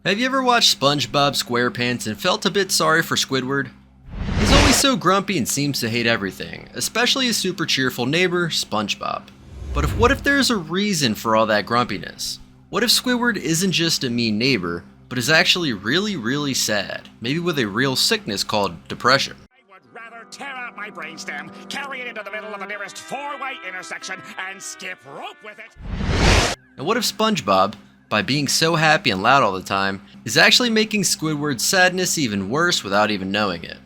Have you ever watched SpongeBob SquarePants and felt a bit sorry for Squidward? He's always so grumpy and seems to hate everything, especially his super cheerful neighbor, SpongeBob. But what if there's a reason for all that grumpiness? What if Squidward isn't just a mean neighbor, but is actually really sad, maybe with a real sickness called depression? I would rather tear out my brainstem, carry it into the middle of the nearest four-way intersection, and skip rope with it. And what if SpongeBob, by being so happy and loud all the time, is actually making Squidward's sadness even worse without even knowing it?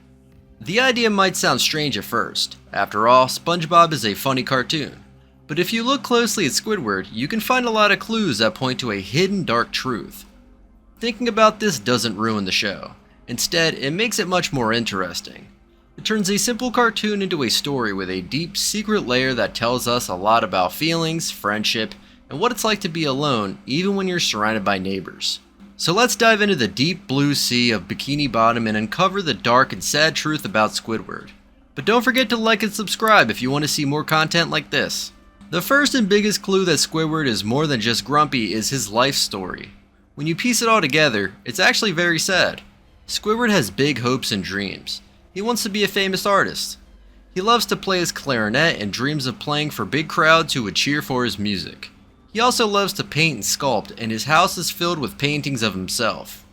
The idea might sound strange at first. After all, SpongeBob is a funny cartoon. But if you look closely at Squidward, you can find a lot of clues that point to a hidden dark truth. Thinking about this doesn't ruin the show. Instead, it makes it much more interesting. It turns a simple cartoon into a story with a deep, secret layer that tells us a lot about feelings, friendship, and what it's like to be alone even when you're surrounded by neighbors. So let's dive into the deep blue sea of Bikini Bottom and uncover the dark and sad truth about Squidward. But don't forget to like and subscribe if you want to see more content like this. The first and biggest clue that Squidward is more than just grumpy is his life story. When you piece it all together, it's actually very sad. Squidward has big hopes and dreams. He wants to be a famous artist. He loves to play his clarinet and dreams of playing for big crowds who would cheer for his music. He also loves to paint and sculpt, and his house is filled with paintings of himself.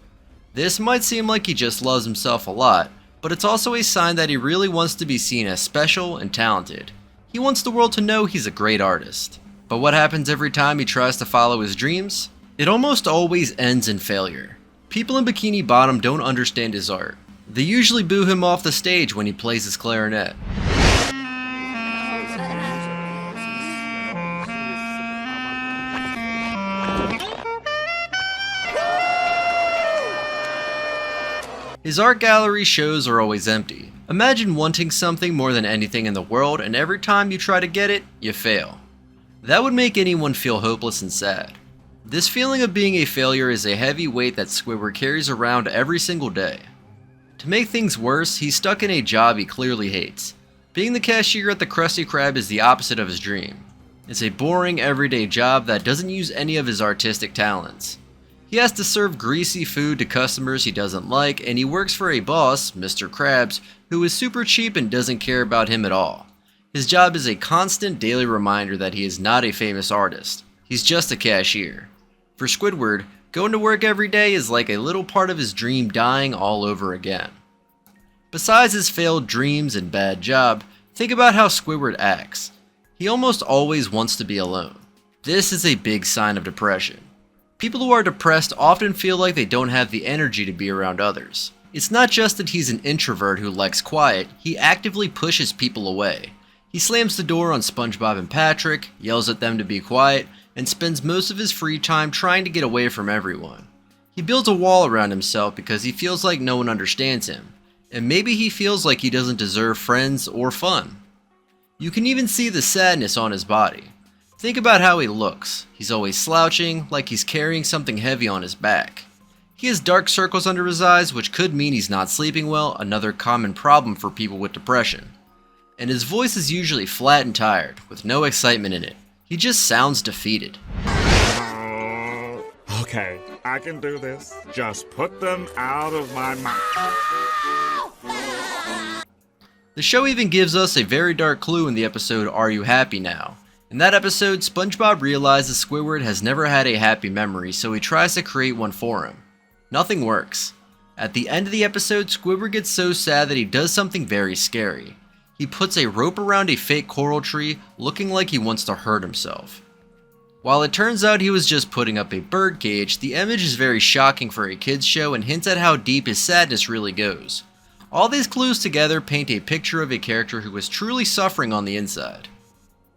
This might seem like he just loves himself a lot, but it's also a sign that he really wants to be seen as special and talented. He wants the world to know he's a great artist. But what happens every time he tries to follow his dreams? It almost always ends in failure. People in Bikini Bottom don't understand his art. They usually boo him off the stage when he plays his clarinet. His art gallery shows are always empty. Imagine wanting something more than anything in the world, and every time you try to get it, you fail. That would make anyone feel hopeless and sad. This feeling of being a failure is a heavy weight that Squidward carries around every single day. To make things worse, he's stuck in a job he clearly hates. Being the cashier at the Krusty Krab is the opposite of his dream. It's a boring, everyday job that doesn't use any of his artistic talents. He has to serve greasy food to customers he doesn't like, and he works for a boss, Mr. Krabs, who is super cheap and doesn't care about him at all. His job is a constant daily reminder that he is not a famous artist. He's just a cashier. For Squidward, going to work every day is like a little part of his dream dying all over again. Besides his failed dreams and bad job, think about how Squidward acts. He almost always wants to be alone. This is a big sign of depression. People who are depressed often feel like they don't have the energy to be around others. It's not just that he's an introvert who likes quiet, he actively pushes people away. He slams the door on SpongeBob and Patrick, yells at them to be quiet, and spends most of his free time trying to get away from everyone. He builds a wall around himself because he feels like no one understands him, and maybe he feels like he doesn't deserve friends or fun. You can even see the sadness on his body. Think about how he looks. He's always slouching, like he's carrying something heavy on his back. He has dark circles under his eyes, which could mean he's not sleeping well, another common problem for people with depression. And his voice is usually flat and tired, with no excitement in it. He just sounds defeated. Okay, I can do this. Just put them out of my mouth. The show even gives us a very dark clue in the episode Are You Happy Now? In that episode, SpongeBob realizes Squidward has never had a happy memory, so he tries to create one for him. Nothing works. At the end of the episode, Squidward gets so sad that he does something very scary. He puts a rope around a fake coral tree, looking like he wants to hurt himself. While it turns out he was just putting up a bird cage, the image is very shocking for a kids show and hints at how deep his sadness really goes. All these clues together paint a picture of a character who is truly suffering on the inside.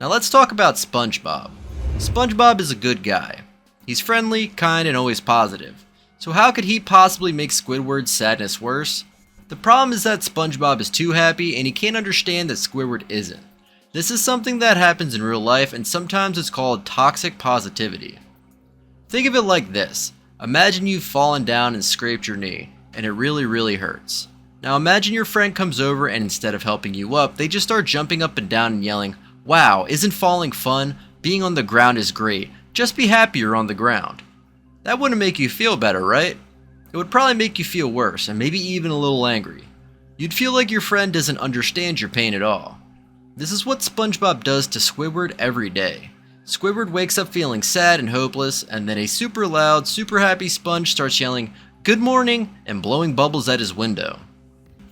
Now let's talk about SpongeBob. SpongeBob is a good guy. He's friendly, kind, and always positive. So how could he possibly make Squidward's sadness worse? The problem is that SpongeBob is too happy and he can't understand that Squidward isn't. This is something that happens in real life, and sometimes it's called toxic positivity. Think of it like this. Imagine you've fallen down and scraped your knee, and it really hurts. Now imagine your friend comes over and instead of helping you up, they just start jumping up and down and yelling, "Wow, isn't falling fun? Being on the ground is great. Just be happy you're on the ground." That wouldn't make you feel better, right? It would probably make you feel worse and maybe even a little angry. You'd feel like your friend doesn't understand your pain at all. This is what SpongeBob does to Squidward every day. Squidward wakes up feeling sad and hopeless, and then a super loud, super happy Sponge starts yelling, "Good morning," and blowing bubbles at his window.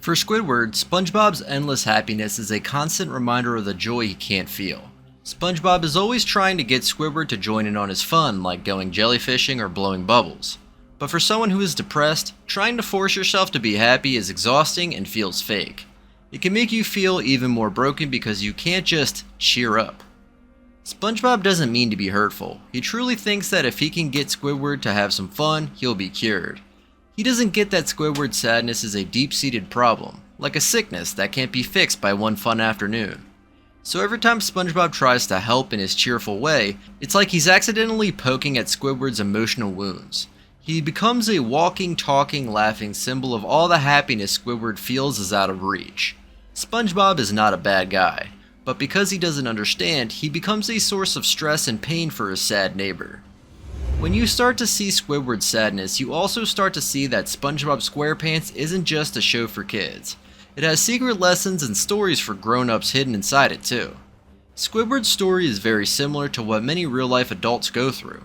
For Squidward, SpongeBob's endless happiness is a constant reminder of the joy he can't feel. SpongeBob is always trying to get Squidward to join in on his fun, like going jellyfishing or blowing bubbles. But for someone who is depressed, trying to force yourself to be happy is exhausting and feels fake. It can make you feel even more broken because you can't just cheer up. SpongeBob doesn't mean to be hurtful. He truly thinks that if he can get Squidward to have some fun, he'll be cured. He doesn't get that Squidward's sadness is a deep-seated problem, like a sickness that can't be fixed by one fun afternoon. So every time SpongeBob tries to help in his cheerful way, it's like he's accidentally poking at Squidward's emotional wounds. He becomes a walking, talking, laughing symbol of all the happiness Squidward feels is out of reach. SpongeBob is not a bad guy, but because he doesn't understand, he becomes a source of stress and pain for his sad neighbor. When you start to see Squidward's sadness, you also start to see that SpongeBob SquarePants isn't just a show for kids. It has secret lessons and stories for grown-ups hidden inside it too. Squidward's story is very similar to what many real-life adults go through.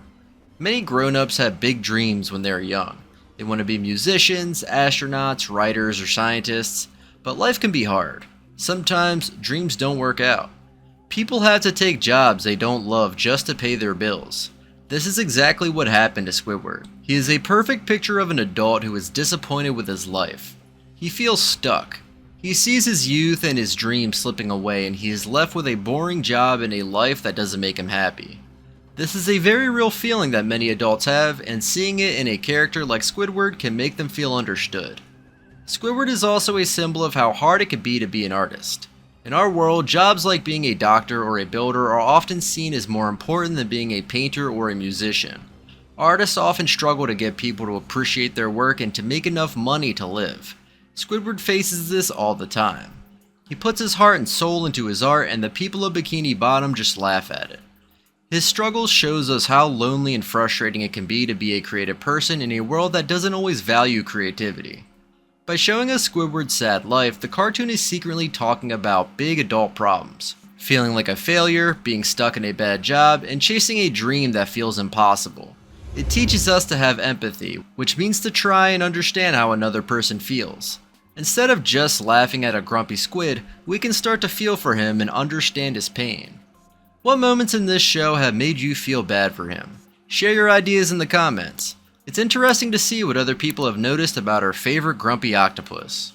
Many grown-ups have big dreams when they're young. They want to be musicians, astronauts, writers, or scientists, but life can be hard. Sometimes dreams don't work out. People have to take jobs they don't love just to pay their bills. This is exactly what happened to Squidward. He is a perfect picture of an adult who is disappointed with his life. He feels stuck. He sees his youth and his dreams slipping away, and he is left with a boring job and a life that doesn't make him happy. This is a very real feeling that many adults have, and seeing it in a character like Squidward can make them feel understood. Squidward is also a symbol of how hard it can be to be an artist. In our world, jobs like being a doctor or a builder are often seen as more important than being a painter or a musician. Artists often struggle to get people to appreciate their work and to make enough money to live. Squidward faces this all the time. He puts his heart and soul into his art, and the people of Bikini Bottom just laugh at it. His struggles shows us how lonely and frustrating it can be to be a creative person in a world that doesn't always value creativity. By showing us Squidward's sad life, the cartoon is secretly talking about big adult problems. Feeling like a failure, being stuck in a bad job, and chasing a dream that feels impossible. It teaches us to have empathy, which means to try and understand how another person feels. Instead of just laughing at a grumpy squid, we can start to feel for him and understand his pain. What moments in this show have made you feel bad for him? Share your ideas in the comments. It's interesting to see what other people have noticed about our favorite grumpy octopus.